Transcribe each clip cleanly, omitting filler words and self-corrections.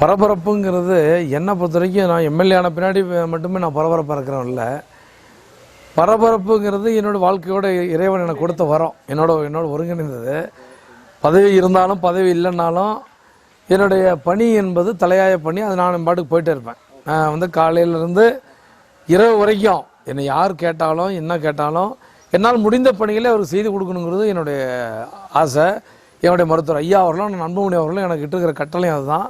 பரபரப்புங்கிறது என்னை பொறுத்த வரைக்கும் நான் எம்எல்ஏ ஆன பின்னாடி மட்டுமே நான் பரபரப்பாக இருக்கிறேன் இல்லை. பரபரப்புங்கிறது என்னோடய வாழ்க்கையோட இறைவன் எனக்கு கொடுத்த வரம், என்னோட ஒருங்கிணைந்தது. பதவி இருந்தாலும் பதவி இல்லைன்னாலும் என்னுடைய பணி என்பது தலையாய பணி. அது நான் பாட்டுக்கு போயிட்டே இருப்பேன். நான் வந்து காலையிலேருந்து இரவு வரைக்கும் என்னை யார் கேட்டாலும் என்ன கேட்டாலும் என்னால் முடிந்த பணிகளை அவருக்கு செய்து கொடுக்கணுங்கிறது என்னுடைய ஆசை. என்னுடைய மருத்துவர் ஐயா அவர்களும் அன்புமணி அவர்களும் எனக்கு இருக்கிற கட்டளையும் அதுதான்.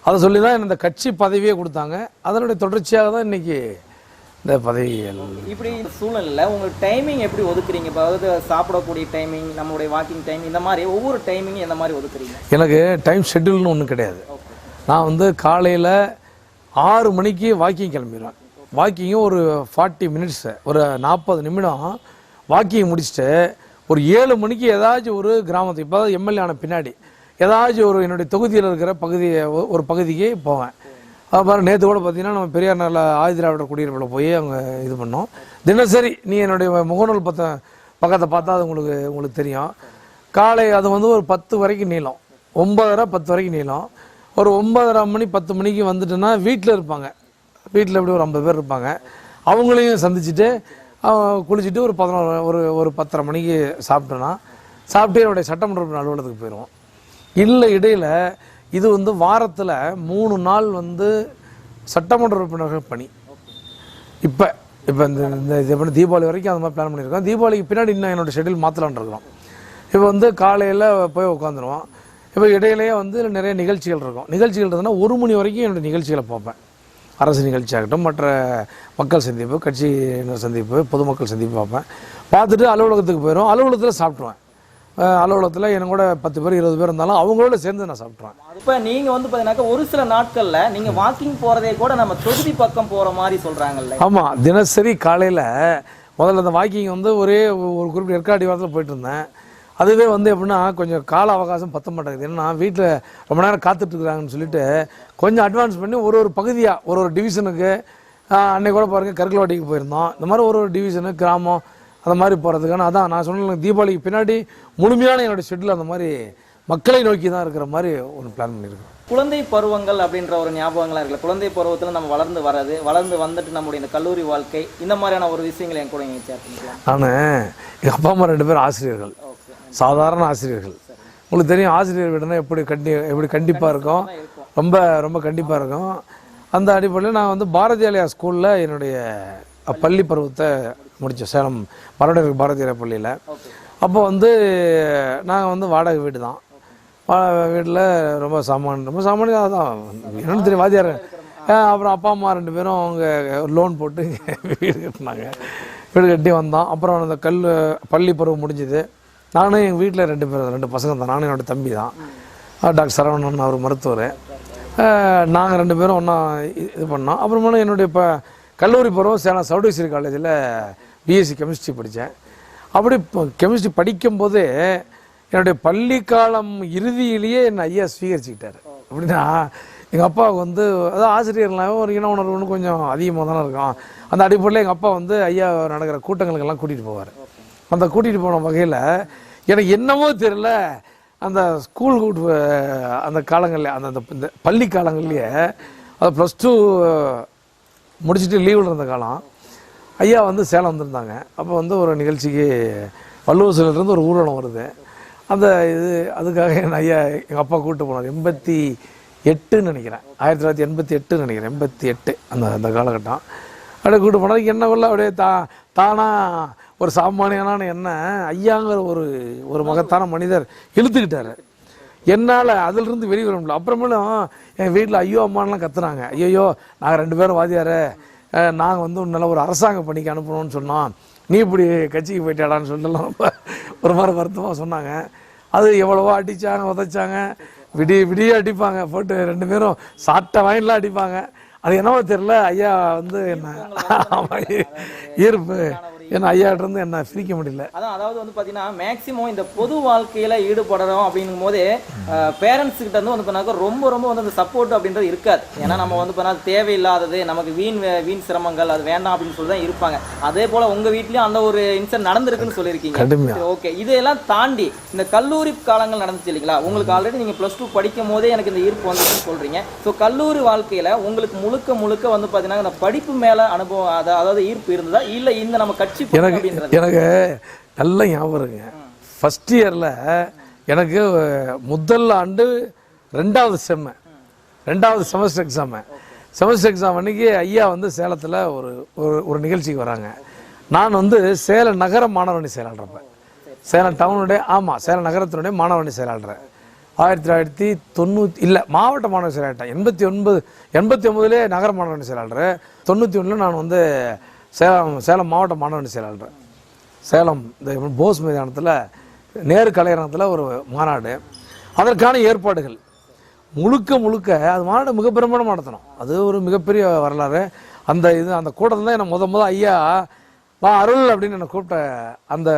அதை சொல்லி தான் இந்த கட்சி பதவியே கொடுத்தாங்க. அதனுடைய தொடர்ச்சியாக தான் இன்றைக்கி இந்த பதவி. இப்படி சூழ்நிலையில் உங்களுக்கு டைமிங் எப்படி ஒதுக்குறீங்க? இப்போ அதாவது சாப்பிடக்கூடிய டைமிங், நம்மளுடைய வாக்கிங் டைம், இந்த மாதிரி ஒவ்வொரு டைமிங் எந்த மாதிரி ஒதுக்குறீங்க? எனக்கு டைம் ஷெட்யூல்னு ஒன்றும் கிடையாது. நான் வந்து காலையில் 6 மணிக்கு வாக்கிங் கிளம்பிடுவேன். வாக்கிங்கும் ஒரு 40 மினிட்ஸு, ஒரு 40 நிமிடம் வாக்கிங் முடிச்சுட்டு ஒரு 7 மணிக்கு ஏதாச்சும் ஒரு கிராமத்துக்கு, இப்போ எம்எல்ஏ ஆன பின்னாடி ஏதாச்சும் ஒரு என்னுடைய தொகுதியில் இருக்கிற ஒரு பகுதிக்கு போவேன். அப்புறம் நேற்று கூட பார்த்தீங்கன்னா நம்ம பெரியார் நல்ல ஆதிதிராவிட குடியிருப்பில் போய் அவங்க இது பண்ணோம். தினசரி நீ என்னுடைய முகநூல் பக்கத்தை பார்த்தா அது உங்களுக்கு தெரியும். காலை அது வந்து ஒரு 10 வரைக்கும் நீளம், 9:30 10 வரைக்கும் நீளம். ஒரு 9:30 மணி 10 மணிக்கு வந்துட்டுன்னா வீட்டில் இருப்பாங்க. வீட்டில் எப்படி ஒரு 50 பேர் இருப்பாங்க. அவங்களையும் சந்திச்சுட்டு குளிச்சுட்டு ஒரு 10:30 மணிக்கு சாப்பிட்டு என்னுடைய சட்டமன்ற அலுவலகத்துக்கு போயிடுவோம். இல்லை இடையில் இது வந்து வாரத்தில் 3 நாள் வந்து சட்டமன்ற உறுப்பினர்கள் பணி. இப்போ இந்த தீபாவளி வரைக்கும் அந்த மாதிரி பிளான் பண்ணியிருக்கோம். தீபாவளிக்கு பின்னாடி இன்னும் என்னோடய ஷெட்யூல் மாற்றலான் இருக்கிறோம். இப்போ வந்து காலையில் போய் உட்காந்துருவோம். இப்போ இடையிலேயே வந்து நிறைய நிகழ்ச்சிகள் இருக்கும். நிகழ்ச்சிகள் இருந்ததுன்னா 1 மணி வரைக்கும் என்னுடைய நிகழ்ச்சிகளை பார்ப்பேன். அரசு நிகழ்ச்சியாகட்டும், மற்ற மக்கள் சந்திப்பு, கட்சியினர் சந்திப்பு, பொதுமக்கள் சந்திப்பு பார்ப்பேன். பார்த்துட்டு அலுவலகத்துக்கு போயிடும். அலுவலகத்தில் சாப்பிட்ருவேன். அலுவலகத்தில் எனக்கு கூட 10 பேர் 20 பேர் இருந்தாலும் அவங்களோட சேர்ந்து நான் சாப்பிட்ருவேன். இப்போ நீங்கள் வந்து பார்த்தீங்கன்னாக்கா ஒரு சில நாட்களில் நீங்கள் வாக்கிங் போகிறதே கூட நம்ம தொகுதி பக்கம் போகிற மாதிரி சொல்கிறாங்கல்ல? ஆமாம், தினசரி காலையில் முதல்ல அந்த வாக்கிங் வந்து ஒரு குறிப்பிட்ட ஏற்காடு வாரத்தில் போயிட்டு இருந்தேன். அதுவே வந்து எப்படின்னா கொஞ்சம் கால அவகாசம் பற்ற மாட்டேங்குது. ஏன்னா வீட்டில் ரொம்ப நேரம் காத்துட்ருக்குறாங்கன்னு சொல்லிட்டு கொஞ்சம் அட்வான்ஸ் பண்ணி ஒரு பகுதியாக ஒரு டிவிஷனுக்கு அன்னைக்கு கூட பாருங்கள் கருக்கல்வாட்டிக்கு போயிருந்தோம். இந்த மாதிரி ஒரு டிவிஷனு கிராமம் அந்த மாதிரி போகிறதுக்கான அதான் நான் சொன்ன தீபாவளிக்கு பின்னாடி முழுமையான என்னோடய ஷெட்யூல் அந்த மாதிரி மக்களை நோக்கி தான் இருக்கிற மாதிரி ஒரு பிளான் பண்ணியிருக்கோம். குழந்தை பருவங்கள் அப்படின்ற ஒரு ஞாபகங்களாக இருக்குல்ல, குழந்தை பருவத்தில் நம்ம வளர்ந்து வந்துட்டு நம்முடைய இந்த கல்லூரி வாழ்க்கை, இந்த மாதிரியான ஒரு விஷயங்கள் என் கூட நீங்கள் ஷேர் பண்ணிக்கலாம். நான் எங்கள் அப்பா அம்மா 2 பேரும் ஆசிரியர்கள், சாதாரண ஆசிரியர்கள். உங்களுக்கு தெரியும் ஆசிரியர் வீடுனா எப்படி கண்டிப்பாக இருக்கும், ரொம்ப ரொம்ப கண்டிப்பாக இருக்கும். அந்த அடிப்படையில் நான் வந்து பாரதியாலயா ஸ்கூலில் என்னுடைய பள்ளி பருவத்தை முடித்தேன், சேலம் மறுபடியும் பாரதியாலயா பள்ளியில். அப்போ வந்து நாங்கள் வந்து வாடகை வீடு தான். வீட்டில் ரொம்ப சாமானியம் தான் என்னென்னு தெரியும் வாத்தியார். அப்புறம் அப்பா அம்மா 2 பேரும் அவங்க லோன் போட்டு வீடு கட்டினாங்க. வீடு கட்டி வந்தோம். அப்புறம் அந்த பள்ளி பருவம் முடிஞ்சுது. நானும் எங்கள் வீட்டில் 2 பசங்க தான். நானும் என்னோடய தம்பி தான். டாக்டர் சரவணன் அவர் மருத்துவர். நாங்கள் 2 பேரும் ஒன்றா இது பண்ணோம். அப்புறமா என்னுடைய இப்போ கல்லூரி பருவம் சேலம் சவுடேஸ்வரி காலேஜில் பிஎஸ்சி கெமிஸ்ட்ரி படித்தேன். அப்படி கெமிஸ்ட்ரி படிக்கும்போது என்னுடைய பள்ளி காலம் இறுதியிலேயே என்னை ஐயா ஸ்வீகரிச்சுக்கிட்டார். அப்படின்னா எங்கள் அப்பாவுக்கு வந்து அதாவது ஆசிரியர்லாம் ஒரு இன உணர்வுன்னு கொஞ்சம் அதிகமாக தானே இருக்கும். அந்த அடிப்படையில் எங்கள் அப்பா வந்து ஐயா நடக்கிற கூட்டங்களுக்கெல்லாம் கூட்டிகிட்டு போவார். அந்த கூட்டிகிட்டு போன வகையில் எனக்கு என்னமோ தெரியல, அந்த ஸ்கூல் அந்த காலங்களில் அந்த பள்ளி காலங்கள்லேயே அது +2 முடிச்சுட்டு லீவில் இருந்த காலம் ஐயா வந்து சேலம் வந்திருந்தாங்க. அப்போ வந்து ஒரு நிகழ்ச்சிக்கு வள்ளுவசிலிருந்து ஒரு ஊர்வலம் வருது. அந்த அதுக்காக என் ஐயா எங்கள் அப்பா கூப்பிட்டு போனார். 88 நினைக்கிறேன், 1988 நினைக்கிறேன், 88 அந்த காலகட்டம். அப்படியே கூப்பிட்டு போனார். என்ன கொள்ள அப்படியே தானாக ஒரு சாமானியனான என்ன ஐயாங்கிற ஒரு மகத்தான மனிதர் இழுத்துக்கிட்டார். என்னால் அதிலிருந்து வெளியே வர முடியல. அப்புறமேலும் என் வீட்டில் ஐயோ அம்மானெலாம் கத்துனாங்க. ஐயோ நாங்கள் 2 பேரும் வாதியார், நாங்கள் வந்து நல்ல ஒரு அரசாங்க பணிக்கு அனுப்பணும்னு சொன்னோம், நீ இப்படி கட்சிக்கு போயிட்டாடான்னு சொல்லலாம் ரொம்ப ஒரு மாதிரி வருத்தமாக சொன்னாங்க. அது எவ்வளவோ அடித்தாங்க, உதைச்சாங்க, விடிய அடிப்பாங்க போட்டு 2 பேரும் சாட்டை வாயிலாம் அடிப்பாங்க. அது என்னவோ தெரியல, ஐயா வந்து என்ன ஈர்ப்பு ஏன்னா ஐயாட்ட இருந்து என்ன பிரிக்க முடியல. அதாவது வந்து பாத்தீங்கன்னா மேக்சிமம் இந்த பொது வாழ்க்கையில ஈடுபடுறோம் அப்படிங்கும் போதே பேரண்ட்ஸ் கிட்ட இருந்து வந்து பண்ணாக்க ரொம்ப ரொம்ப வந்து அந்த சப்போர்ட் அப்படின்றது இருக்காது. ஏன்னா நம்ம வந்து பண்ணா தேவையில்லாதது, நமக்கு வீண் சிரமங்கள், அது வேண்டாம் அப்படின்னு சொல்லி தான் இருப்பாங்க. அதே போல உங்க வீட்லயும் அந்த ஒரு இன்சிடென்ட் நடந்திருக்குன்னு சொல்லியிருக்கீங்க. ஓகே, இதெல்லாம் தாண்டி இந்த கல்லூரி காலங்கள் நடந்துச்சு இல்லைங்களா? உங்களுக்கு ஆல்ரெடி நீங்க +2 படிக்கும் போதே எனக்கு இந்த ஈர்ப்பு வந்துச்சுன்னு சொல்றீங்க. ஸோ கல்லூரி வாழ்க்கையில உங்களுக்கு முழுக்க முழுக்க வந்து பாத்தீங்கன்னா இந்த படிப்பு மேல அனுபவம், அதாவது ஈர்ப்பு இருந்ததா இல்ல இந்த நம்ம கட்சி? எனக்கு நல்ல ஞாபகம் இருக்குங்க. ஃபர்ஸ்ட் இயர்ல எனக்கு முதல் ஆண்டு 2வது செமஸ்டர் எக்ஸாம் அன்னைக்கு ஐயா வந்து சேலத்தில் ஒரு நிகழ்ச்சிக்கு வராங்க. நான் வந்து சேலம் நகர மாணவரணி செயலாளர், சேலம் டவுனுடைய சேலம் நகரத்தினுடைய மாணவரணி செயலாளர். 1990 இல்லை மாவட்ட மாணவ செயலாளர், 89 நகர மாணவரணி செயலாளர், 91 நான் வந்து சேலம் மாவட்ட மாணவரணி செயலாளர். சேலம் இந்த போஸ் மைதானத்தில் நேரு கலையரங்கத்தில் ஒரு மாநாடு, அதற்கான ஏற்பாடுகள் முழுக்க அது மாநாடு மிக பிரமாண்டமாக நடத்தணும். அது ஒரு மிகப்பெரிய வரலாறு. அந்த கூட்டத்தில் தான் என்ன முத ஐயா வா அருள் அப்படின்னு என்னை கூப்பிட்ட அந்த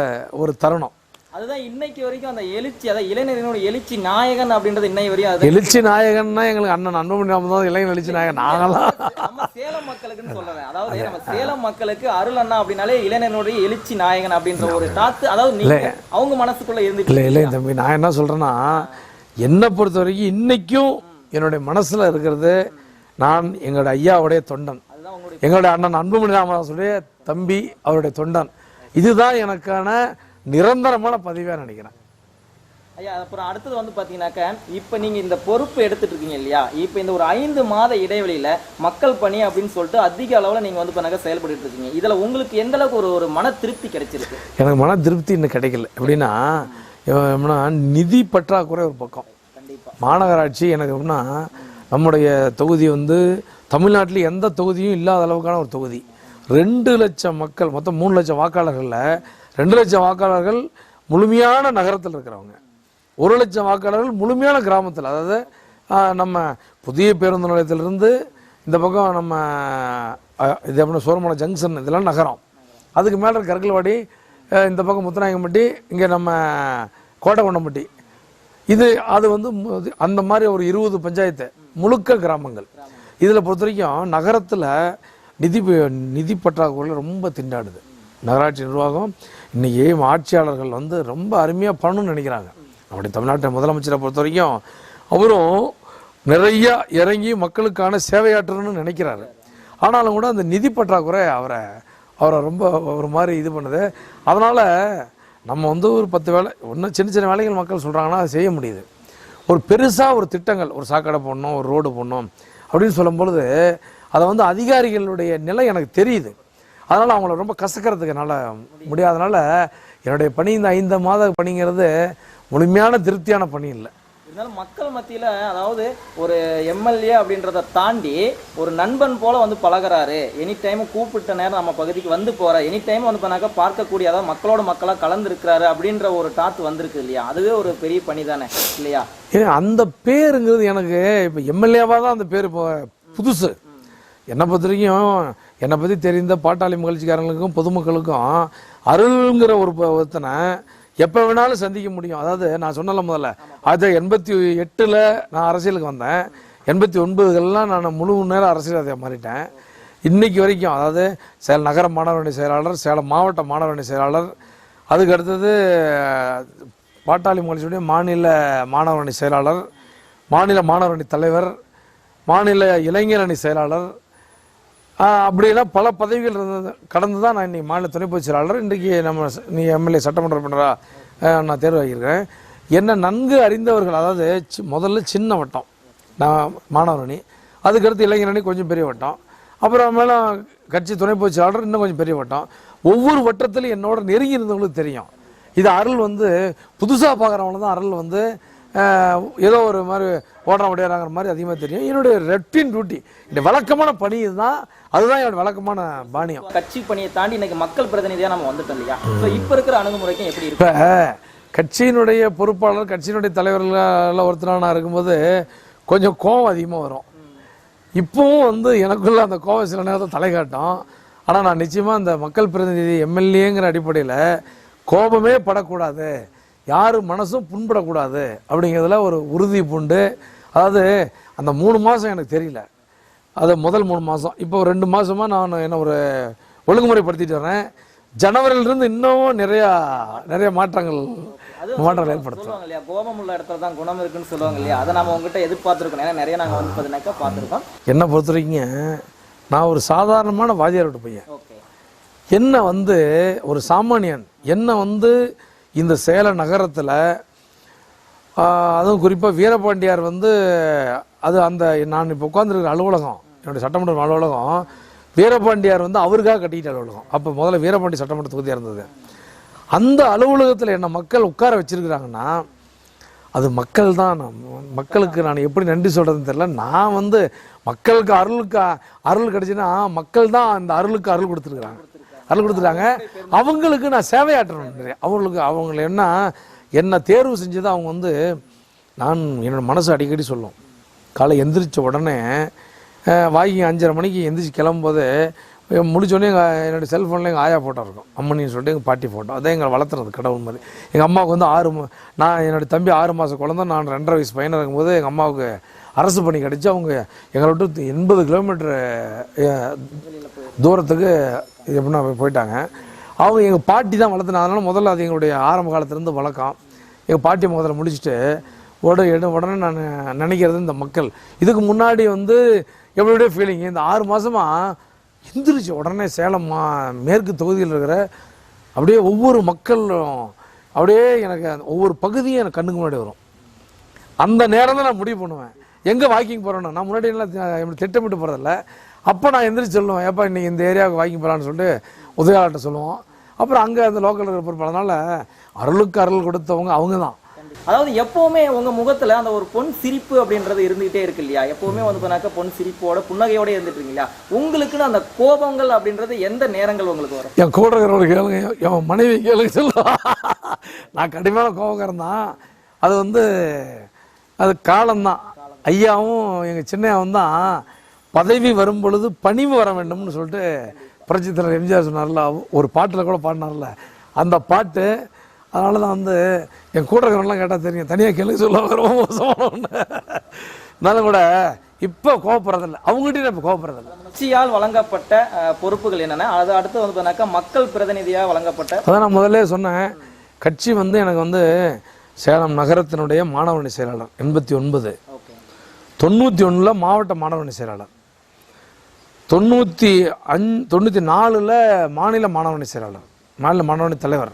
ஒரு தருணம். அதுதான் இன்னைக்கு வரைக்கும் அந்த எழுச்சி, அதாவது இளைஞர்களோட எழுச்சி நாயகன் அப்படின்றது இன்னைக்கு வரையும். எழுச்சி நாயகன்னா எங்களுக்கு அண்ணன் அன்புமணி ராமதாஸ் இளைஞர் எழுச்சி நாயகன். நாங்களாம் நம்ம சேலம் மக்களுக்குன்னு சொல்றேன். அதாவது நம்ம சேலம் மக்களுக்கு அருள் அண்ணா அப்படின்னாலே இளைஞனுடைய எழுச்சி நாயகன் அப்படின்ற ஒரு தாத்து, அதாவது அவங்க மனசுக்குள்ள இருந்துச்சு. இல்லை தம்பி, நான் என்ன சொல்றேன்னா, என்னை பொறுத்த வரைக்கும் இன்னைக்கும் என்னுடைய மனசுல இருக்கிறது, நான் எங்களுடைய ஐயாவுடைய தொண்டன், எங்களுடைய அண்ணன் அன்புமணி ராமதாசுடைய தம்பி, அவருடைய தொண்டன். இதுதான் எனக்கான நிரந்தரமான பதிவா நினைக்கிறேன். ஐயா, அப்புறம் அடுத்தது வந்து பாத்தீங்கன்னாக்க, இப்ப நீங்க இந்த பொறுப்பு எடுத்துட்டு இருக்கீங்க இல்லையா? இப்ப இந்த ஒரு 5 மாத இடைவெளியில மக்கள் பணி அப்படின்னு சொல்லிட்டு அதிக அளவுல நீங்க வந்து பண்ணாக்க செயல்பட்டு இருக்கீங்க. இதுல உங்களுக்கு எந்த அளவுக்கு ஒரு மன திருப்தி கிடைச்சிருக்கு? எனக்கு மன திருப்தி இன்னும் கிடைக்கல. எப்படின்னா நிதி பற்றாக்குறை ஒரு பக்கம். மாநகராட்சி எனக்கு எப்படின்னா, நம்முடைய தொகுதி வந்து தமிழ்நாட்டில் எந்த தொகுதியும் இல்லாத அளவுக்கான ஒரு தொகுதி. 2 லட்சம் மக்கள், மொத்தம் 3 லட்சம் வாக்காளர்களில் 2 லட்சம் வாக்காளர்கள் முழுமையான நகரத்தில் இருக்கிறவங்க, 1 லட்சம் வாக்காளர்கள் முழுமையான கிராமத்தில். அதாவது நம்ம புதிய பேருந்து நிலையத்திலிருந்து இந்த பக்கம் நம்ம இது எப்படின்னா சோரமலை ஜங்ஷன், இதெல்லாம் நகரம். அதுக்கு மேலே கருக்கல்வாடி, இந்த பக்கம் முத்துநாயகம்பட்டி, இங்கே நம்ம கோட்டை அது வந்து அந்த மாதிரி ஒரு 20 பஞ்சாயத்து முழுக்க கிராமங்கள். இதில் பொறுத்த வரைக்கும் நகரத்தில் நிதி பற்றாக்குறை ரொம்ப திண்டாடுது. நகராட்சி நிர்வாகம் இன்னைக்கு ஆட்சியாளர்கள் வந்து ரொம்ப அருமையாக பண்ணணும்னு நினைக்கிறாங்க. நம்முடைய தமிழ்நாட்டை முதலமைச்சரை பொறுத்த வரைக்கும் அவரும் நிறைய இறங்கி மக்களுக்கான சேவையாற்றணும்னு நினைக்கிறாரு. ஆனாலும் கூட அந்த நிதி பற்றாக்குறை அவரை ரொம்ப ஒரு மாதிரி இது பண்ணுது. அதனால் நம்ம வந்து ஒரு 10 வேலை, ஒன்றும் சின்ன வேலைகள் மக்கள் சொல்கிறாங்கன்னா அதை செய்ய முடியுது. ஒரு பெருசாக ஒரு திட்டங்கள், ஒரு சாக்கடை போடணும், ஒரு ரோடு போடணும் அப்படின்னு சொல்லும்பொழுது அதை வந்து அதிகாரிகளுடைய நிலை எனக்கு தெரியுது. அதனால் அவங்கள ரொம்ப கசக்கிறதுக்கு என்னால் முடியாதனால என்னுடைய பணி இந்த 5 மாத பணிங்கிறது முழுமையான திருப்தியான பணி இல்லை. இருந்தாலும் மக்கள் மத்தியில், அதாவது ஒரு எம்எல்ஏ அப்படின்றத தாண்டி ஒரு நண்பன் போல வந்து பழகிறாரு. எனி டைம் கூப்பிட்ட நேரம் நம்ம பகுதிக்கு வந்து போகிற, எனி டைம் வந்து பண்ணாக்க பார்க்கக்கூடிய, அதாவது மக்களோட மக்களாக கலந்துருக்கிறாரு அப்படின்ற ஒரு தாத்து வந்திருக்கு இல்லையா? அதுவே ஒரு பெரிய பணி தானே இல்லையா? அந்த பேருங்கிறது எனக்கு இப்போ எம்எல்ஏவாக தான் அந்த பேர் இப்போ புதுசு. என்னை பொறுத்த வரைக்கும் என்னை பற்றி தெரிந்த பாட்டாளி மகிழ்ச்சிக்காரங்களுக்கும் பொதுமக்களுக்கும் அருள்ங்கிற ஒருத்தனை எப்போ வேணாலும் சந்திக்க முடியும். அதாவது நான் சொன்னல முதல்ல 1988 நான் அரசியலுக்கு வந்தேன். 89 நான் முழு நேரம் அரசியல்வாதியாக மாறிட்டேன். இன்னைக்கு வரைக்கும், அதாவது சேலம் நகர மாணவரணி செயலாளர், சேலம் மாவட்ட மாணவரணி செயலாளர், அதுக்கு அடுத்தது பாட்டாளி மகிழ்ச்சியுடைய மாநில மாணவரணி செயலாளர், மாநில மாணவரணி தலைவர், மாநில இளைஞரணி செயலாளர், அப்படிலாம் பல பதவிகள் இருந்தது. கடந்து தான் நான் இன்னைக்கு மாநில துணை பொதுச் செயலாளர், இன்றைக்கி நீ எம்எல்ஏ சட்டமன்ற உறுப்பினரா நான் தேர்வாகியிருக்கேன். என்னை நன்கு அறிந்தவர்கள், அதாவது முதல்ல சின்ன வட்டம் நான் மாணவரணி, அதுக்கடுத்து இளைஞரணி கொஞ்சம் பெரிய வட்டம், அப்புறம் மேலே கட்சி துணை பொதுச் செயலாளர் இன்னும் கொஞ்சம் பெரிய வட்டம். ஒவ்வொரு வட்டத்திலும் என்னோட நெருங்கி இருந்தவங்களுக்கு தெரியும். இது அருள் வந்து புதுசாக பார்க்குறவங்கள தான் அருள் வந்து ஏதோ ஒரு மாதிரி ஓடுற முடியாதாங்கிற மாதிரி அதிகமாக தெரியும். என்னுடைய ரொட்டீன் டியூட்டி, இந்த வழக்கமான பணி இதுதான், அதுதான் என்னோட வழக்கமான பாணியம். கட்சி பணியை தாண்டி இன்னைக்கு மக்கள் பிரதிநிதியாக நம்ம வந்துட்டோம் இல்லையா? இப்போ இருக்கிற அணுகுமுறைக்கும் எப்படி இருக்கு? இப்போ கட்சியினுடைய பொறுப்பாளர், கட்சியினுடைய தலைவர்கள் ஒருத்தராக நான் இருக்கும்போது கொஞ்சம் கோபம் அதிகமாக வரும். இப்போவும் வந்து எனக்குள்ள அந்த கோபம் சில நேரத்தில் தலை காட்டும். ஆனால் நான் நிச்சயமாக அந்த மக்கள் பிரதிநிதி எம்எல்ஏங்கிற அடிப்படையில் கோபமே படக்கூடாது, யாரும் மனசும் புண்படக்கூடாது அப்படிங்கிறதுல ஒரு உறுதி பூண்டு. அதாவது அந்த 3 மாதம் எனக்கு தெரியல, அது முதல் 3 மாதம். இப்போ 2 மாதமாக நான் என்ன ஒரு ஒழுங்குமுறைப்படுத்திட்டு வரேன். ஜனவரியிலிருந்து இன்னும் நிறைய மாற்றங்கள் ஏற்படுத்தும். சொல்லுவாங்க இல்லையா, கோபம் உள்ள இடத்துல தான் குணம் இருக்குன்னு சொல்லுவாங்க இல்லையா, அதை நம்ம உங்ககிட்ட எதிர்பார்த்துருக்கோம். ஏன்னா நிறைய நாங்கள் வந்து பார்த்தீங்கன்னாக்கா பார்த்துருக்கோம். என்னை பொறுத்த வரைக்கும் நான் ஒரு சாதாரணமான வாத்தியார் வீட்டு பையன். என்ன வந்து ஒரு சாமானியன் என்ன வந்து இந்த சேலம் நகரத்தில், அதுவும் குறிப்பாக வீரபாண்டியார் வந்து அது அந்த நான் இப்போ உட்காந்துருக்கிற அலுவலகம், என்னுடைய சட்டமன்ற அலுவலகம் வீரபாண்டியார் வந்து அவருக்காக கட்டிக்கிட்ட அலுவலகம். அப்போ முதல்ல வீரபாண்டி சட்டமன்ற தொகுதியாக இருந்தது. அந்த அலுவலகத்தில் என்ன மக்கள் உட்கார வச்சிருக்கிறாங்கன்னா அது மக்கள் தான். மக்களுக்கு நான் எப்படி நன்றி சொல்கிறதுன்னு தெரியல. நான் வந்து மக்களுக்கு அருள் கிடைச்சுன்னா மக்கள் தான் அந்த அருளுக்கு அருள் கொடுத்துருக்காங்க. அவங்களுக்கு நான் சேவையாற்றணும். அவங்களை என்ன தேர்வு செஞ்சது அவங்க வந்து நான் என்னோட மனசு அடிக்கடி சொல்லும். காலை எந்திரிச்ச உடனே வாக்கிங் 5:30 மணிக்கு எந்திரிச்சு கிளம்பும்போது முடிச்சோடனே என்னோடய செல்ஃபோனில் எங்கள் ஆயா ஃபோட்டோ இருக்கும், அம்மனின்னு சொல்லிட்டு எங்கள் பாட்டி ஃபோட்டோ. அதான் எங்களை வளர்த்துறது கடவுள் மாதிரி. எங்கள் அம்மாவுக்கு வந்து நான் என்னோடய தம்பி 6 மாத குழந்தை, நான் 2.5 வயசு பையனாக இருக்கும்போது எங்கள் அம்மாவுக்கு அரசு பணி கிடச்சி அவங்க எங்களை விட்டு 80 கிலோமீட்டர் தூரத்துக்கு எப்படின்னா போயிட்டாங்க. அவங்க எங்கள் பாட்டி தான் வளர்த்துனாங்க. முதல்ல அது எங்களுடைய ஆரம்ப காலத்துலேருந்து வழக்கம். எங்கள் பாட்டி முதல்ல முடிச்சுட்டு உடனே நான் நினைக்கிறது இந்த மக்கள். இதுக்கு முன்னாடி வந்து எப்படியே ஃபீலிங் இந்த 6 மாதமாக எந்திரிச்சு உடனே சேலம் மேற்கு தொகுதியில் இருக்கிற அப்படியே ஒவ்வொரு மக்களும் அப்படியே எனக்கு ஒவ்வொரு பகுதியும் எனக்கு கண்ணுக்கு முன்னாடி வரும். அந்த நேரம் தான் நான் முடிவு பண்ணுவேன் எங்கே வாக்கிங் போகிறேன்னு. நான் முன்னாடி எல்லாம் திட்டமிட்டு போகிறதில்ல. அப்போ நான் எந்திரிச்சு சொல்லுவேன், ஏப்பா இன்றைக்கி இந்த ஏரியாவுக்கு வாக்கிங் போகலான்னு சொல்லிட்டு உதயாளர்கிட்ட சொல்லுவோம். அப்புறம் அங்கே அந்த லோக்கல் இருக்கிற பொறுப்பு. அதனால் அருளுக்கு அருள் கொடுத்தவங்க அவங்க தான். அதாவது எப்பவுமே உங்க முகத்துல அந்த ஒரு பொன் சிரிப்பு அப்படின்றது இருந்துகிட்டே இருக்கு இல்லையா, எப்பவுமே வந்து பண்ணாக்க பொன் சிரிப்போட புன்னகையோட இருந்துட்டு இருக்கீங்களா, உங்களுக்குன்னு அந்த கோபங்கள் அப்படின்றது எந்த நேரங்கள் உங்களுக்கு வரும்? என் கூட இருக்கிறவங்க கேளுங்க, என் மனைவி கேளுங்க சொல்லுவா. நான் கடுமையான கோபக்காரன் தான். அது வந்து அது காலம்தான். ஐயாவும் எங்கள் சின்னையாவும் தான் பதவி வரும் பொழுது பணிவு வர வேண்டும்னு சொல்லிட்டு புரட்சி தலைவர் எம்ஜிஆர் சொன்னார்ல, ஒரு பாட்டில் கூட பாடினார்ல, அந்த பாட்டு. அதனால தான் வந்து என் கூட இருக்கிறவங்களாம் கேட்டால் தெரியும், தனியாக கேள்வி சொல்லுவாங்க ரொம்ப மோசமான. இருந்தாலும் கூட இப்போ கோவப்படுறதில்லை, அவங்ககிட்ட இப்போ கோவப்படுறதில்லை. கட்சியால் வழங்கப்பட்ட பொறுப்புகள் என்னென்ன, அது அடுத்து வந்து பார்த்தாக்கா மக்கள் பிரதிநிதியாக வழங்கப்பட்ட. அதான் நான் முதல்ல சொன்னேன், கட்சி வந்து எனக்கு வந்து சேலம் நகரத்தினுடைய மாணவரணி செயலாளர் 89, 91 மாவட்ட மாணவரணி செயலாளர், 94 மாநில மாணவரணி செயலாளர், மாநில மாணவரணி தலைவர்,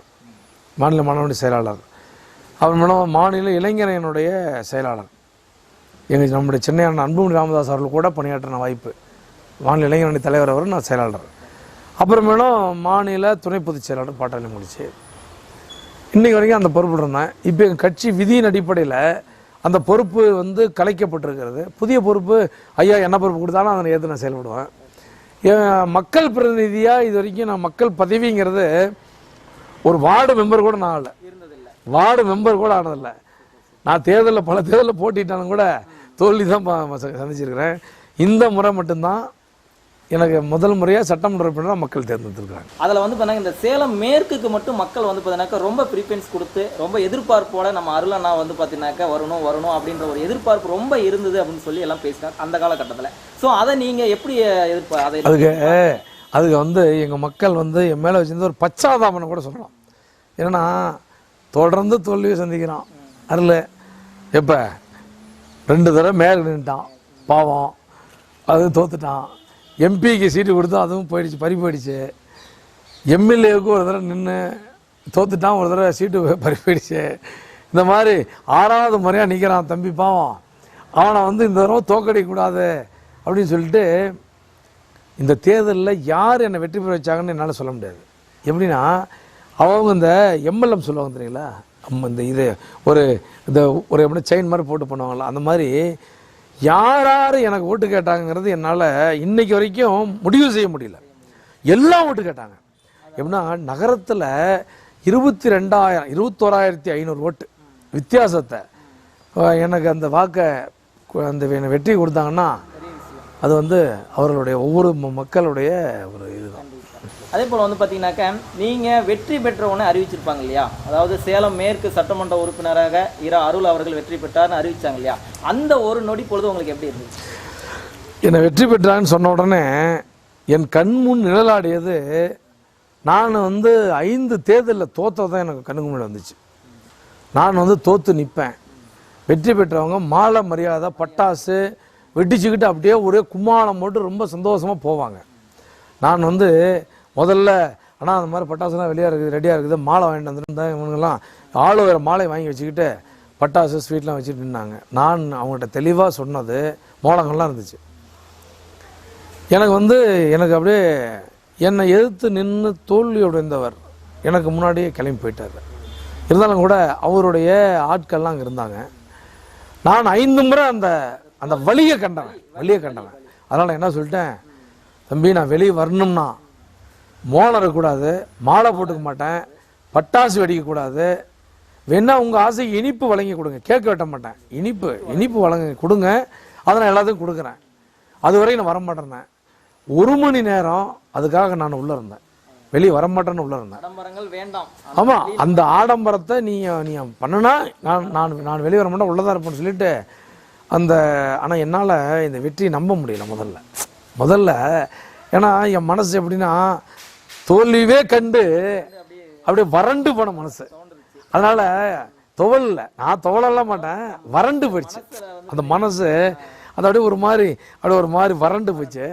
மாநில மாணவரணி செயலாளர், அவர் மூலம் மாநில இளைஞரனுடைய செயலாளர். நம்முடைய சென்னை அன்புமணி ராமதாஸ் அவர்கள் கூட பணியாற்றின வாய்ப்பு. மாநில இளைஞரணி தலைவர் அவர், நான் செயலாளர். அப்புறமேலும் மாநில துணை பொதுச் செயலாளர் பாட்டாளி முடிச்சு இன்றைக்கு வரைக்கும் அந்த பொறுப்பு இருந்தேன். இப்போ எங்கள் கட்சி விதியின் அடிப்படையில் அந்த பொறுப்பு வந்து கலைக்கப்பட்டிருக்கிறது. புதிய பொறுப்பு ஐயா என்ன பொறுப்பு கொடுத்தாலும் அதை ஏற்று நான் செயல்படுவேன். மக்கள் பிரதிநிதியாக இது வரைக்கும் நான் மக்கள் பதவிங்கிறது ஒரு வார்டு மெம்பர் கூட நான் ஆகலை, வார்டு மெம்பர் கூட ஆனதில்லை. நான் பல தேர்தலில் போட்டிட்டாலும் கூட தோல்வி தான் சந்திச்சிருக்கிறேன். இந்த முறை மட்டும்தான் எனக்கு முதல் முறையாக சட்டமன்ற உறுப்பினராக மக்கள் தேர்ந்தெடுத்திருக்காங்க. அதில் வந்து பார்த்தீங்கன்னா இந்த சேலம் மேற்குக்கு மட்டும் மக்கள் வந்து பார்த்தீங்கன்னாக்கா ரொம்ப ப்ரிஃபரன்ஸ் கொடுத்து ரொம்ப எதிர்பார்ப்போட நம்ம அருளண்ணா வந்து பார்த்தீங்கன்னாக்கா வரணும் அப்படின்ற ஒரு எதிர்பார்ப்பு ரொம்ப இருந்தது அப்படின்னு சொல்லி எல்லாம் பேசினார் அந்த காலகட்டத்தில். ஸோ அதை நீங்கள் எப்படி அதுக்கு வந்து எங்கள் மக்கள் வந்து என் மேலே வச்சிருந்த ஒரு பச்சாதாபனை கூட சொல்லலாம். ஏன்னா தொடர்ந்து தோல்வியை சந்திக்கிறான் அருள். எப்போ 2 தடவை மேலே நின்றுட்டான் பாவம், அது தோத்துட்டான். எம்பிக்கு சீட்டு கொடுத்தா அதுவும் போயிடுச்சு. எம்எல்ஏவுக்கு ஒரு தடவை நின்று தோத்துட்டான், ஒரு தடவை சீட்டு போயிடுச்சு. இந்த மாதிரி 6வது முறையாக நிற்கிறான் தம்பி பாவம். அவனை வந்து இந்த தடவை தோக்கடிக்கக்கூடாது அப்படின்னு சொல்லிட்டு இந்த தேர்தலில் யார் என்னை வெற்றி பெற வச்சாங்கன்னு என்னால் சொல்ல முடியாது. எப்படின்னா அவங்க இந்த எம்எல்எம் சொல்லுவாங்க தெரியுங்களா, இந்த எப்படி செயின் மாதிரி போட்டு பண்ணுவாங்களா, அந்த மாதிரி யார் எனக்கு ஓட்டு கேட்டாங்கிறது என்னால் இன்னைக்கு வரைக்கும் முடிவு செய்ய முடியல. எல்லாம் ஓட்டு கேட்டாங்க. எப்படின்னா நகரத்தில் 21,500 ஓட்டு வித்தியாசத்தை எனக்கு அந்த வாக்கை அந்த வெற்றி கொடுத்தாங்கன்னா அது வந்து அவர்களுடைய ஒவ்வொரு மக்களுடைய ஒரு இதுதான். அதே போல் வந்து பார்த்தீங்கன்னாக்கா நீங்கள் வெற்றி பெற்றவொன்னே அறிவிச்சிருப்பாங்க இல்லையா, அதாவது சேலம் மேற்கு சட்டமன்ற உறுப்பினராக அருள் அவர்கள் வெற்றி பெற்றார்னு அறிவிச்சாங்க இல்லையா, அந்த ஒரு நொடி பொழுது உங்களுக்கு எப்படி இருந்துச்சு? என்னை வெற்றி பெற்றான்னு சொன்ன உடனே என் கண் முன் நிழலாடியது, நான் வந்து 5 தேர்தலில் தோற்றதான் எனக்கு கண்ணுக்கு முன்னாடி வந்துச்சு. நான் வந்து தோற்று நிற்பேன், வெற்றி பெற்றவங்க மாலை மரியாதை பட்டாசு வெட்டிச்சுக்கிட்டு அப்படியே ஒரே கும்மாளம் போட்டு ரொம்ப சந்தோஷமாக போவாங்க. நான் வந்து முதல்ல ஆனால் அந்த மாதிரி பட்டாசுலாம் வெளியாக இருக்குது, ரெடியாக இருக்குது, மாலை வாங்கிட்டு வந்துருந்தேன். இவங்கெல்லாம் ஆள் வேறு மாலை வாங்கி வச்சுக்கிட்டு பட்டாசு ஸ்வீட்லாம் வச்சுட்டு நின்னாங்க. நான் அவங்கள்ட்ட தெளிவாக சொன்னது, மோளங்கள்லாம் இருந்துச்சு. எனக்கு வந்து எனக்கு அப்படியே என்னை எதிர்த்து நின்று தோல்வியோடு இருந்தவர் எனக்கு முன்னாடியே கிளம்பி போயிட்டார். இருந்தாலும் கூட அவருடைய ஆட்கள்லாம் அங்கே இருந்தாங்க. நான் 5 முறை அந்த அந்த வழியை கண்டவன். அதனால் என்ன சொல்லிட்டேன், தம்பி நான் வெளியே வரணும்னா மோளம் இருக்கக்கூடாது, மாலை போட்டுக்க மாட்டேன், பட்டாசு வெடிக்கக்கூடாது, வேணா உங்கள் ஆசைக்கு இனிப்பு வழங்கி கொடுங்க, கேட்க வெட்ட மாட்டேன், இனிப்பு வழங்க கொடுங்க, அதை நான் எல்லாத்துக்கும் கொடுக்குறேன், அது வரைக்கும் நான் வரமாட்டேன். 1 மணி நேரம் அதுக்காக நான் உள்ளே இருந்தேன், வெளியே வரமாட்டேன்னு உள்ளே இருந்தேன். ஆமாம், அந்த ஆடம்பரத்தை நீ பண்ணுனா நான் வெளியே வர மாட்டேன், உள்ளதான் இருப்பேன்னு சொல்லிட்டு அந்த. ஆனால் என்னால் இந்த வெற்றியை நம்ப முடியல முதல்ல. ஏன்னா என் மனசு எப்படின்னா தோல்வியே கண்டு அப்படியே வறண்டு போன மனசு. அதனால நான் துவளலாம் மாட்டேன், வறண்டு போயிடுச்சு அந்த மனசு. அது அப்படியே ஒரு மாதிரி வறண்டு போச்சு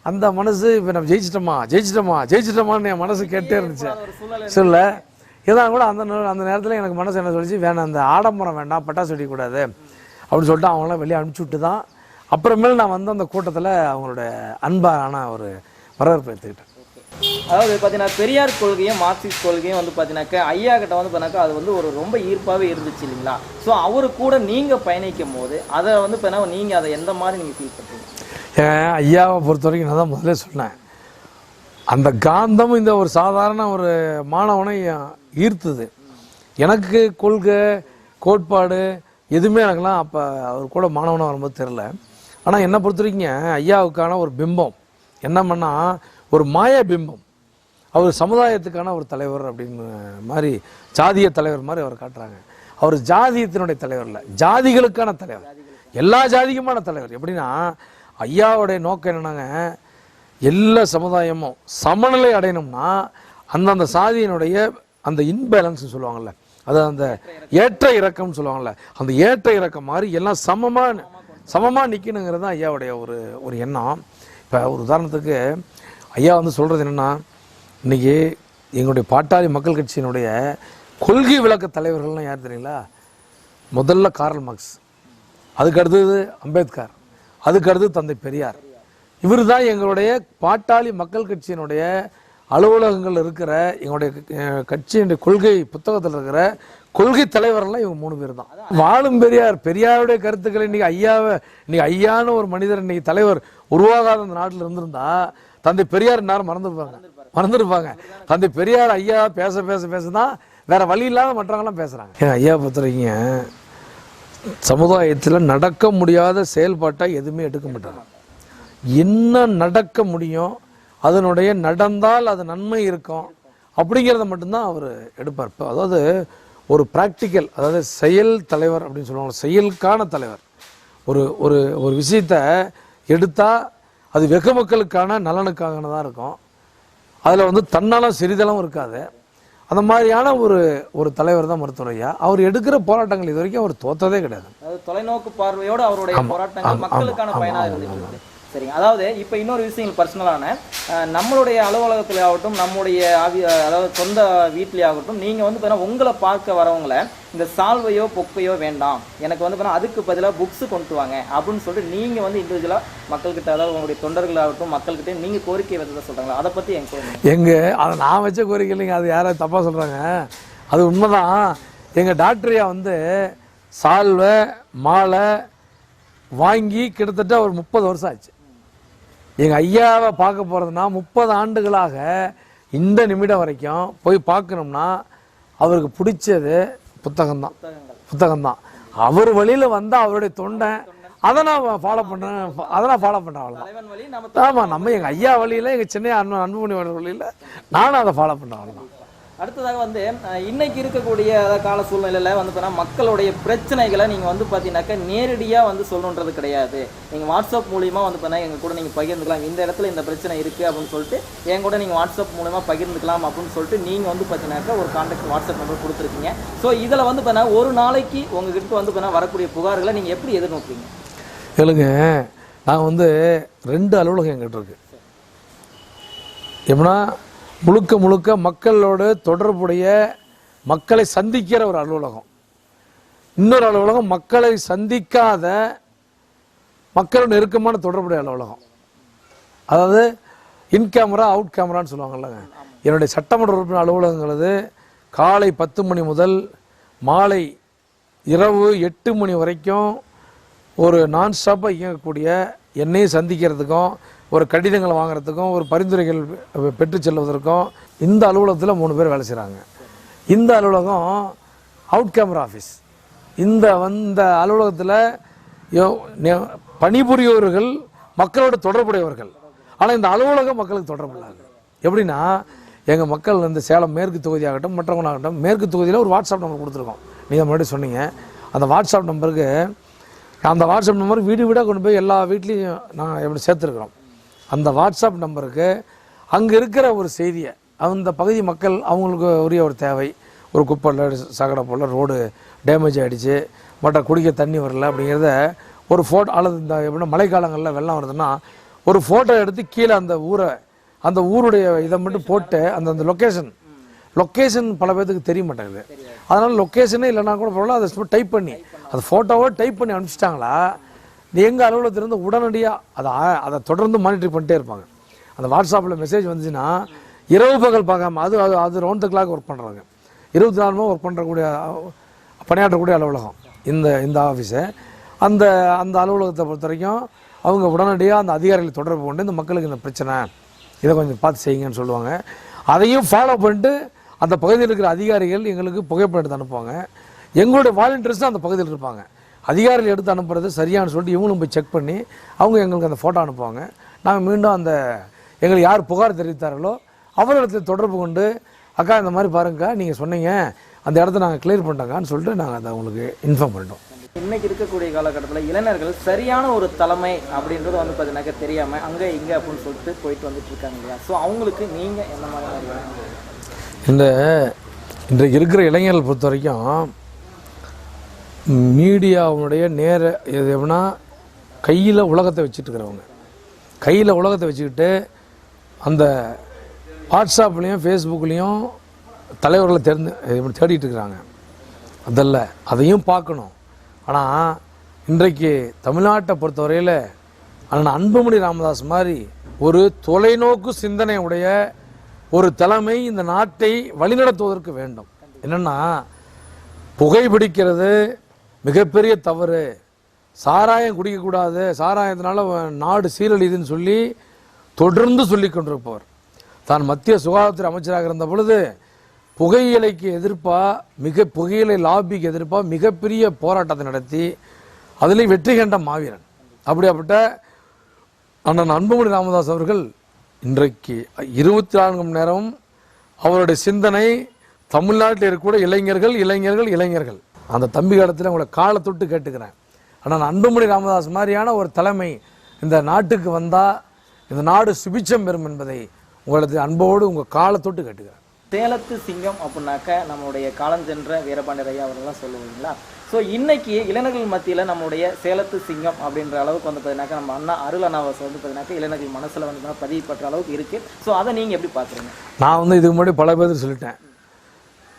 அந்த மனசு. இப்போ நம்ம ஜெயிச்சிட்டோமான்னு என் மனசு கேட்டே இருந்துச்சு. சொல்ல இதான் கூட அந்த நேரத்தில் எனக்கு மனசு என்ன சொல்லிச்சு, வேணாம் அந்த ஆடம்பரம் வேண்டாம், பட்டாசு வெடிக்கக்கூடாது அப்படின்னு சொல்லிட்டு அவங்களாம் வெளியே அனுப்பிச்சி விட்டு தான் அப்புறமேல் நான் வந்து அந்த கூட்டத்தில் அவங்களோட அன்பான ஒரு வரவேற்பு எடுத்துக்கிட்டேன். அதாவது பார்த்தீங்கன்னா பெரியார் கொள்கையும் மார்க்சிஸ்ட் கொள்கையும் வந்து பார்த்தீங்கன்னாக்கா ஐயா கிட்ட வந்து பார்த்தீங்கன்னாக்கா அது வந்து ஒரு ரொம்ப ஈர்ப்பாகவே இருந்துச்சு இல்லைங்களா? ஸோ அவரு கூட நீங்கள் பயணிக்கும் போது அதை வந்து பார்த்தீங்கன்னா நீங்கள் அதை எந்த மாதிரி நீங்கள் ஃபீல் பண்ணுறீங்க? ஐயாவை பொறுத்த வரைக்கும் நான் தான் முதல்ல சொன்னேன், அந்த காந்தம் இந்த ஒரு சாதாரண ஒரு மாணவனை ஈர்த்துது. எனக்கு கொள்கை கோட்பாடு எதுவுமே எனக்குலாம் அப்போ அவர் கூட மாணவனாக வரும்போது தெரில. ஆனால் என்னை பொறுத்த வரைக்கும் ஐயாவுக்கான ஒரு பிம்பம் என்ன பண்ணால் ஒரு மாயா பிம்பம். அவர் சமுதாயத்துக்கான ஒரு தலைவர் அப்படின்னு மாதிரி, ஜாதிய தலைவர் மாதிரி அவர் காட்டுறாங்க. அவர் ஜாதியத்தினுடைய தலைவர் இல்லை, ஜாதிகளுக்கான தலைவர், எல்லா ஜாதிக்குமான தலைவர். எப்படின்னா ஐயாவுடைய நோக்கம் என்னன்னாங்க, எல்லா சமுதாயமும் சமநிலை அடையணும்னா அந்தந்த சாதியினுடைய அந்த இன்பேலன்ஸ் சொல்லுவாங்கள்ல, அது அந்த ஏற்ற இறக்கம்னு சொல்லுவாங்கள்ல, அந்த ஏற்ற இறக்கம் மாதிரி எல்லாம் சமமாக நிற்கணுங்கிறது தான் ஐயாவுடைய ஒரு எண்ணம். இப்போ ஒரு உதாரணத்துக்கு ஐயா வந்து சொல்கிறது என்னென்னா, இன்றைக்கி எங்களுடைய பாட்டாளி மக்கள் கட்சியினுடைய கொள்கை விளக்க தலைவர்கள்லாம் யார் தெரியுங்களா? முதல்ல கார்ல் மார்க்ஸ், அதுக்கு அடுத்தது அம்பேத்கர், அதுக்கு அடுத்தது தந்தை பெரியார். இவர் தான் எங்களுடைய பாட்டாளி மக்கள் கட்சியினுடைய அலுவலகங்கள் இருக்கிற எங்களுடைய கட்சியினுடைய கொள்கை புத்தகத்தில் இருக்கிற கொள்கை தலைவரெல்லாம் இவங்க 3 பேர் தான். வாழும் பெரியாருடைய கருத்துக்களை இன்னைக்கு ஐயான்னு ஒரு மனிதர் இன்னைக்கு தலைவர் உருவாகாத அந்த நாட்டில் இருந்திருந்தா தந்தை பெரியார் நேரம் மறந்துருப்பாங்க. தந்தை பெரியார் ஐயா பேச தான் வேற வழி இல்லாத மற்றவங்களாம் பேசுறாங்க. ஐயா பொறுத்தவரைங்க சமுதாயத்தில் நடக்க முடியாத செயல்பாட்டை எதுவுமே எடுக்க மாட்டாங்க. என்ன நடக்க முடியும், அதனுடைய நடந்தால் அது நன்மை இருக்கும் அப்படிங்கிறத மட்டும்தான் அவர் எடுப்பார். அதாவது ஒரு ப்ராக்டிக்கல், அதாவது செயல் தலைவர் அப்படின்னு சொல்லுவாங்க, செயலுக்கான தலைவர். ஒரு விஷயத்தை எடுத்தால் அது வெகு மக்களுக்கான நலனுக்காக தான் இருக்கும், அதில் வந்து தன்னாலும் சிறிதளவும் இருக்காது. அந்த மாதிரியான ஒரு தலைவர் தான் மருத்துவர் ஐயா. அவர் எடுக்கிற போராட்டங்கள் இது வரைக்கும் அவர் தோற்றதே கிடையாது. தொலைநோக்கு பார்வையோடு அவருடைய போராட்டங்கள் மக்களுக்கான பயனாக இருந்துச்சு. சரிங்க. அதாவது இப்போ இன்னொரு விஷயங்கள் பர்சனலான நம்மளுடைய அலுவலகத்தில் ஆகட்டும், நம்முடைய அதாவது சொந்த வீட்லேயே ஆகட்டும், நீங்கள் வந்து பார்த்தீங்கன்னா உங்களை பார்க்க வரவங்களை இந்த சால்வையோ பொக்கையோ வேண்டாம், எனக்கு வந்து பார்த்தீங்கன்னா அதுக்கு பதிலாக புக்ஸு கொண்டு வாங்க அப்படின்னு சொல்லிட்டு நீங்கள் வந்து இண்டிவிஜுவலாக மக்கள்கிட்ட, அதாவது உங்களுடைய தொண்டர்களாகட்டும் மக்கள்கிட்ட நீங்கள் கோரிக்கை வச்சதை சொல்கிறாங்களா, அதை பற்றி அதை நான் வச்ச கோரிக்கை இல்லைங்க, அது யாராவது தப்பாக சொல்கிறாங்க. அது உண்மைதான். எங்கள் டாக்டரையா வந்து சால்வை மாலை வாங்கி கிட்டத்தட்ட ஒரு 30 வருஷம் ஆச்சு. எங்கள் ஐயாவை பார்க்க போகிறதுனா 30 ஆண்டுகளாக இந்த நிமிடம் வரைக்கும் போய் பார்க்கணும்னா அவருக்கு பிடிச்சது புத்தகம்தான். அவர் வழியில் வந்தால் அவருடைய தொண்டை, அதை நான் ஃபாலோ பண்ணுறேன், அவ்வளோதான். தலைவன் வழி நம்ம ஆமாம், நம்ம எங்கள் ஐயா வழியில், எங்கள் சின்ன அன்புமணி வழியில் நானும் அதை ஃபாலோ பண்ணுறேன், அவ்வளோதான். அடுத்ததாக வந்து இன்னைக்கு இருக்கக்கூடிய கால சூழ்நிலையில் வந்து பார்த்தீங்கன்னா மக்களுடைய பிரச்சனைகளை நீங்கள் வந்து பார்த்தீங்கன்னாக்கா நேரடியாக வந்து சொல்லணுன்றது கிடையாது. நீங்கள் வாட்ஸ்அப் மூலிமா வந்து பார்த்தீங்கன்னா எங்கள் கூட நீங்கள் பகிர்ந்துக்கலாம், இந்த இடத்துல இந்த பிரச்சனை இருக்குது அப்படின்னு சொல்லிட்டு என் கூட நீங்கள் வாட்ஸ்அப் மூலிமா பகிர்ந்துக்கலாம் அப்படின்னு சொல்லிட்டு நீங்கள் வந்து பார்த்தீங்கன்னாக்கா ஒரு கான்டாக்ட் வாட்ஸ்அப் நம்பர் கொடுத்துருக்கீங்க. ஸோ இதில் வந்து பார்த்தீங்கன்னா ஒரு நாளைக்கு உங்ககிட்ட வந்து பார்த்தீங்கன்னா வரக்கூடிய புகார்களை நீங்கள் எப்படி எதிர்நோக்குறீங்க? கேளுங்க, நாங்கள் வந்து 2 அலுவலகம் எங்கிட்ட இருக்கு. எப்படின்னா முழுக்க மக்களோடு தொடர்புடைய, மக்களை சந்திக்கிற ஒரு அலுவலகம். இன்னொரு அலுவலகம் மக்களை சந்திக்காத, மக்களோட நெருக்கமான தொடர்புடைய அலுவலகம். அதாவது இன் கேமரா அவுட் கேமரான்னு சொல்லுவாங்கல்லங்க. என்னுடைய சட்டமன்ற உறுப்பினர் அலுவலகங்கிறது காலை 10 மணி முதல் மாலை இரவு 8 மணி வரைக்கும் ஒரு நான் ஸ்டாப்பாக இயங்கக்கூடிய, என்னையும் சந்திக்கிறதுக்கும், ஒரு கடிதங்களை வாங்குறதுக்கும், ஒரு பரிந்துரைகள் பெற்று செல்வதற்கும் இந்த அலுவலகத்தில் 3 பேர் வேலை செய்கிறாங்க. இந்த அலுவலகம் அவுட் கேமரா ஆஃபீஸ். இந்த அலுவலகத்தில் பணிபுரியவர்கள் மக்களோட தொடர்புடையவர்கள். ஆனால் இந்த அலுவலகம் மக்களுக்கு தொடர்பு இல்லாது. எப்படின்னா எங்கள் மக்கள் இந்த சேலம் மேற்கு தொகுதியாகட்டும் மற்றவங்களாகட்டும், மேற்கு தொகுதியில் ஒரு வாட்ஸ்அப் நம்பர் கொடுத்துருக்கோம். நீங்கள் முன்னாடி சொன்னீங்க. அந்த வாட்ஸ்அப் நம்பருக்கு வீடு வீடாக கொண்டு போய் எல்லா வீட்லேயும் நாங்கள் எப்படி சேர்த்துருக்குறோம். அந்த வாட்ஸ்அப் நம்பருக்கு அங்கே இருக்கிற ஒரு செய்தியை, அந்த பகுதி மக்கள் அவங்களுக்கு உரிய ஒரு தேவை, ஒரு குப்பை சகடை போல் ரோடு டேமேஜ் ஆகிடுச்சு, மற்ற குடிக்க தண்ணி வரல அப்படிங்கிறத ஒரு ஃபோட்டோ, அல்லது இந்த எப்படின்னா மழைக்காலங்களில் வெள்ளம் வருதுன்னா ஒரு ஃபோட்டோ எடுத்து கீழே அந்த ஊருடைய இதை மட்டும் போட்டு அந்த லொக்கேஷன் பல பேருக்கு தெரிய மாட்டேங்குது. அதனால் லொக்கேஷனே இல்லைனா கூட பரவாயில்ல, அதை சும்மா டைப் பண்ணி அந்த ஃபோட்டோவை டைப் பண்ணி அனுப்பிச்சிட்டாங்களா, எங்கள் அலுவலகத்திலிருந்து உடனடியாக அதை தொடர்ந்து மானிட்டர் பண்ணிட்டே இருப்பாங்க. அந்த வாட்ஸ்அப்பில் மெசேஜ் வந்துச்சுன்னா இரவு பகல் பார்க்காம அது ரவுண்ட் த கிளாக் ஒர்க் பண்ணுறாங்க. 24 மணி ஒர்க் பண்ணுறக்கூடிய பணியாற்றக்கூடிய அலுவலகம் இந்த ஆஃபீஸு. அந்த அலுவலகத்தை பொறுத்த வரைக்கும் அவங்க உடனடியாக அந்த அதிகாரிகளை தொடர்பு கொண்டு இந்த மக்களுக்கு இந்த பிரச்சனை, இதை கொஞ்சம் பார்த்து செய்யுங்கன்னு சொல்லுவாங்க. அதையும் ஃபாலோ பண்ணிட்டு அந்த பகுதியில் இருக்கிற அதிகாரிகள் எங்களுக்கு புகைப்படம் எடுத்து அனுப்புவாங்க. எங்களுடைய வாலண்டியர்ஸ் தான் அந்த பகுதியில் இருப்பாங்க. அதிகாரிகள் எடுத்து அனுப்புறது சரியானு சொல்லிட்டு இவங்களும் போய் செக் பண்ணி அவங்க எங்களுக்கு அந்த ஃபோட்டோ அனுப்புவாங்க. நாங்கள் மீண்டும் அந்த எங்களுக்கு யார் புகார் தெரிவித்தார்களோ அவர்களிடத்தில் தொடர்பு கொண்டு, அக்கா இந்த மாதிரி பாருங்கக்கா, நீங்கள் சொன்னீங்க அந்த இடத்த நாங்கள் கிளியர் பண்ணிட்டோங்கான்னு சொல்லிட்டு நாங்கள் அதை அவங்களுக்கு இன்ஃபார்ம் பண்ணிட்டோம். இன்னைக்கு இருக்கக்கூடிய காலகட்டத்தில் இளைஞர்கள் சரியான ஒரு தலைமை அப்படின்றது வந்து பார்த்தீங்கன்னாக்கா தெரியாமல் அங்கே இங்கே அப்படின்னு சொல்லிட்டு போயிட்டு வந்துட்டு இருக்காங்க இல்லையா? ஸோ அவங்களுக்கு நீங்கள் என்ன மாதிரி இன்றைக்கு இருக்கிற இளைஞர்கள் பொறுத்த வரைக்கும் மீடியாவுடைய இது எப்படின்னா கையில் உலகத்தை வச்சுட்டு இருக்கிறவங்க, கையில் உலகத்தை வச்சுக்கிட்டு அந்த வாட்ஸ்அப்லேயும் ஃபேஸ்புக்லேயும் தலைவர்களை தேடிட்டு இருக்கிறாங்க. அதல்ல, அதையும் பார்க்கணும். ஆனால் இன்றைக்கு தமிழ்நாட்டை பொறுத்தவரையில் அண்ணன் அன்புமணி ராமதாஸ் மாதிரி ஒரு தொலைநோக்கு சிந்தனை உடைய ஒரு தலைமை இந்த நாட்டை வழிநடத்துவதற்கு வேண்டும். என்னென்னா புகைப்பிடிக்கிறது மிகப்பெரிய தவறு, சாராயம் குடிக்கக்கூடாது, சாராயத்தினால நாடு சீரழிதுன்னு சொல்லி தொடர்ந்து சொல்லி கொண்டிருப்பவர். தான் மத்திய சுகாதாரத்துறை அமைச்சராக இருந்த பொழுது புகையிலைக்கு எதிர்ப்பாக புகையிலை லாபிக்கு எதிர்ப்பாக மிகப்பெரிய போராட்டத்தை நடத்தி அதில் வெற்றி கண்ட மாவீரன். அப்படியாப்பட்ட அண்ணன் அன்புமணி ராமதாஸ் அவர்கள் இன்றைக்கு 24 மணி நேரம் அவருடைய சிந்தனை தமிழ்நாட்டில் இருக்கக்கூடிய இளைஞர்கள் அந்த தம்பி காலத்தில் உங்களை காலை தொட்டு கேட்டுக்கிறேன். ஆனால் அன்புமணி ராமதாஸ் மாதிரியான ஒரு தலைமை இந்த நாட்டுக்கு வந்தால் இந்த நாடு சுபிட்சம் பெறும் என்பதை உங்களுக்கு அன்போடு உங்கள் காலை தொட்டு கேட்டுக்கிறேன். சேலத்து சிங்கம் அப்படின்னாக்க நம்மளுடைய காலஞ்சென்ற வீரபாண்டியர் ஐயா அவர்கள்லாம் சொல்லுவீங்களா? ஸோ இன்னைக்கு இளைஞர்கள் மத்தியில் நம்மளுடைய சேலத்து சிங்கம் அப்படின்ற அளவுக்கு வந்து பார்த்தீங்கன்னாக்கா நம்ம அண்ணா அருள் அண்ணாவாஸ் வந்து பார்த்தீங்கன்னாக்கா இளைஞர்கள் மனசில் வந்து பதிவுப்பட்ட அளவுக்கு இருக்குது. ஸோ அதை நீங்கள் எப்படி பார்க்குறீங்க? நான் இதுக்கு முன்னாடி பல பேர் சொல்லிட்டேன்,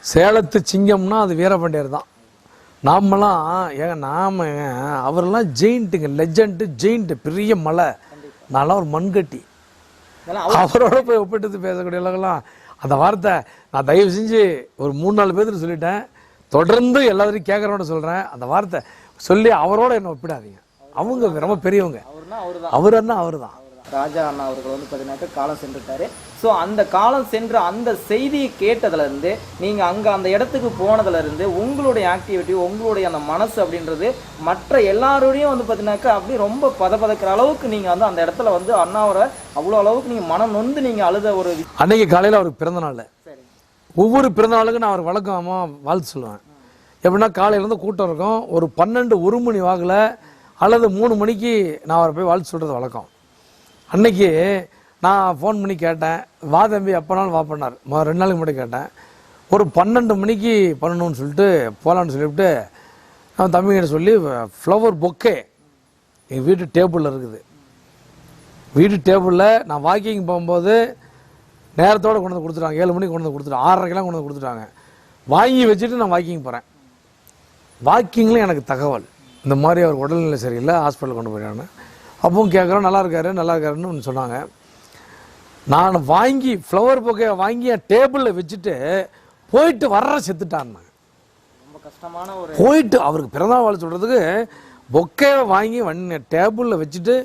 சேலத்து சிங்கம்னா அது வீரபாண்டியர் தான். அவரெல்லாம் ஜெயிண்ட்டுங்க, லெஜண்ட் ஜெயிண்ட், பெரிய மலை, நான்லாம் ஒரு மண்கட்டி. அவரோட போய் ஒப்பிட்டு பேசக்கூடிய அளவுக்குலாம் அந்த வார்த்தை நான் தயவு செஞ்சு ஒரு 3-4 பேருக்கு சொல்லிட்டேன். தொடர்ந்து எல்லாத்தையும் கேட்குறோட சொல்கிறேன், அந்த வார்த்தை சொல்லி அவரோட என்ன ஒப்பிடாதீங்க. அவங்க ரொம்ப பெரியவங்க, அவர் தான். ராஜா அண்ணா அவர்கள் வந்து பார்த்தீங்கன்னாக்கா காலம் சென்றுட்டாரு. ஸோ அந்த காலம் சென்ற அந்த செய்தியை கேட்டதுலேருந்து நீங்கள் அங்கே அந்த இடத்துக்கு போனதுலேருந்து உங்களுடைய ஆக்டிவிட்டி, உங்களுடைய அந்த மனசு அப்படின்றது மற்ற எல்லாரோடையும் வந்து பார்த்தீங்கன்னாக்கா அப்படி ரொம்ப பதப்பதக்கிற அளவுக்கு நீங்கள் வந்து அந்த இடத்துல வந்து அண்ணாவரை அவ்வளோ அளவுக்கு நீங்கள் மனம் நொந்து நீங்கள் அழுத ஒரு அன்னைக்கு காலையில் அவருக்கு பிறந்த நாள். சரி. ஒவ்வொரு பிறந்த நாளுக்கும் நான் அவர் வழக்கமாக வாழ்த்து சொல்லுவேன். எப்படின்னா காலையிலேருந்து கூட்டம் இருக்கும், ஒரு 12-1 மணி வாக்கில் அல்லது 3 மணிக்கு நான் அவரை போய் வாழ்த்து சொல்கிறது வழக்கம். அன்னைக்கு நான் ஃபோன் பண்ணி கேட்டேன், வா தம்பி எப்போனாலும் வா பண்ணார். 2 நாளைக்கு முன்னாடி கேட்டேன். ஒரு 12 மணிக்கு பண்ணணும்னு சொல்லிட்டு போகலான்னு சொல்லிவிட்டு நான் தம்பிகிட்ட சொல்லி ஃப்ளவர் பொக்கே எங்கள் வீட்டு டேபிளில் இருக்குது. வீட்டு டேபிளில் நான் வாக்கிங் போகும்போது நேரத்தோடு கொண்டு வந்து கொடுத்துட்டாங்க. 7 மணிக்கு கொண்டு வந்து கொடுத்துட்டாங்க, 6:30க்கெல்லாம் கொண்டு வந்து கொடுத்துட்டாங்க. வாங்கி வச்சுட்டு நான் வாக்கிங் போகிறேன். வாக்கிங்கில் எனக்கு தகவல், இந்த மாதிரி அவர் உடல்நிலை சரியில்லை, ஹாஸ்பிட்டல் கொண்டு போயிட்டாங்க. அப்பவும் கேட்குறோம், நல்லா இருக்காருன்னு சொன்னாங்க. நான் வாங்கி ஃப்ளவர் பொக்கே வாங்கி என் டேபிளில் வச்சுட்டு போயிட்டு வர்ற செத்துட்டான்னு. ரொம்ப கஷ்டமான ஒரு போயிட்டு அவருக்கு பிறந்தநாள் வாழ்த்து சொல்கிறதுக்கு பொக்கேவை வாங்கி டேபிளில் வச்சுட்டு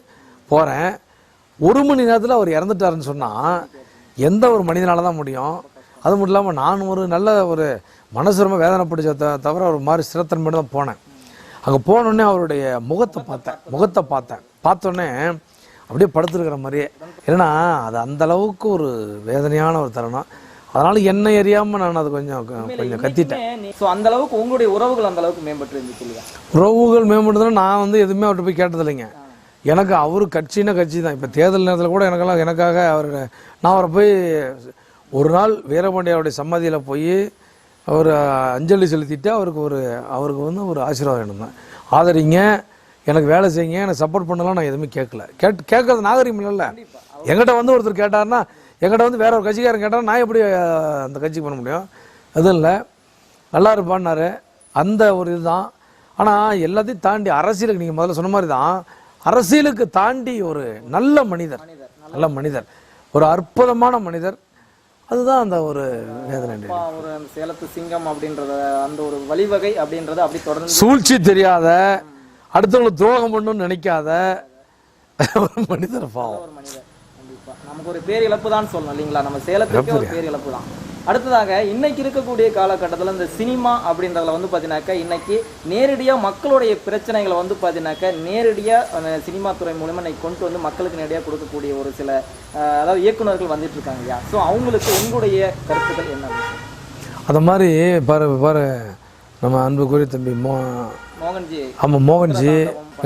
போகிறேன். 1 மணி நேரத்தில் அவர் இறந்துட்டாருன்னு சொன்னால் எந்த ஒரு மனிதனால தான் முடியும்? அது மட்டும் இல்லாமல் நான் ஒரு நல்ல ஒரு மனசு ரொம்ப வேதனை பிடிச்ச தவிர ஒரு மாதிரி ஸ்திரத்தன்மையோடு தான் போனேன். அங்கே போனோடனே அவருடைய முகத்தை பார்த்தோன்னே அப்படியே படுத்துருக்கிற மாதிரியே. ஏன்னா அது அந்த அளவுக்கு ஒரு வேதனையான ஒரு தருணம். அதனால என்னை அறியாமல் நான் அது கொஞ்சம் கத்திட்டேன். ஸோ அந்த அளவுக்கு உங்களுடைய உறவுகள் அந்த அளவுக்கு மேம்பட்டு இருந்துச்சு இல்லையா? உறவுகள் மேம்படுதுன்னா நான் வந்து எதுவுமே அவர்கிட்ட போய் கேட்டதில்லைங்க. எனக்கு அவரு கட்சின்னா கட்சி தான். இப்போ தேர்தல் நேரத்தில் கூட எனக்காக நான் அவரை போய் ஒரு நாள் வீரபாண்டியாருடைய சமாதியில் போய் அவர் அஞ்சலி செலுத்திட்டு அவருக்கு வந்து ஒரு ஆசீர்வாதம் இருந்தேன். ஆதரிங்க, எனக்கு வேலை செய்யுங்க, எனக்கு சப்போர்ட் பண்ணலாம் நான் எதுவுமே கேட்கல. கேட்கறது நாகரிகம் இல்லைல்ல. எங்கிட்ட வந்து ஒருத்தர் கேட்டார்னா, எங்கிட்ட வந்து வேற ஒரு கட்சிக்காரன் கேட்டால் நான் எப்படி அந்த கட்சிக்கு பண்ண முடியும்? அதுவும் இல்லை, நல்லா இருப்பான்னாரு. அந்த ஒரு இதுதான். ஆனால் எல்லாத்தையும் தாண்டி அரசியலுக்கு நீங்கள் முதல்ல சொன்ன மாதிரி தான், அரசியலுக்கு தாண்டி ஒரு நல்ல மனிதர், ஒரு அற்புதமான மனிதர். அதுதான் அந்த ஒரு வேதனை. ஒரு சேலத்து சிங்கம் அப்படின்றத, அந்த ஒரு வழிவகை அப்படின்றத அப்படி தொடர்ந்து சூழ்ச்சி தெரியாத, அடுத்தவங்களுக்கு துரோகம் பண்ணணும்னு நினைக்காத ஒரு மனிதர். பாவம். ஒரு மனிதர் கண்டிப்பா நமக்கு ஒரு பேர் இழப்பு தான் சொல்லணும் இல்லைங்களா? நம்ம சேலத்துக்கே ஒரு பேர் இழப்பு தான். அடுத்ததாக இன்னைக்கு இருக்கக்கூடிய காலகட்டத்தில் இந்த சினிமா அப்படின்றதுல வந்து பார்த்தீங்கன்னாக்கா இன்னைக்கு நேரடியாக மக்களுடைய பிரச்சனைகளை வந்து பார்த்தீங்கன்னாக்கா நேரடியாக சினிமா துறை மூலமாக இன்னைக்கு கொண்டு வந்து மக்களுக்கு நேரடியாக கொடுக்கக்கூடிய ஒரு சில அதாவது இயக்குநர்கள் வந்துட்டு இருக்காங்க இல்லையா? ஸோ அவங்களுக்கு உங்களுடைய கருத்துக்கள் என்ன? அந்த மாதிரி பாரு நம்ம அன்புக்குரிய தம்பி மோகன்ஜி, ஆமாம் மோகன்ஜி,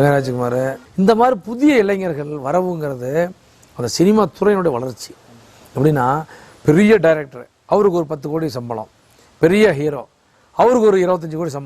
ராஜ்குமார், இந்த மாதிரி புதிய இளைஞர்கள் வரவுங்கிறது அந்த சினிமா துறையினுடைய வளர்ச்சி. எப்படின்னா, பெரிய டைரக்டர் அவருக்கு ஒரு 10 கோடி சம்பளம், பெரிய ஹீரோ அவருக்கு ஒரு 25 கோடி சம்பளம்.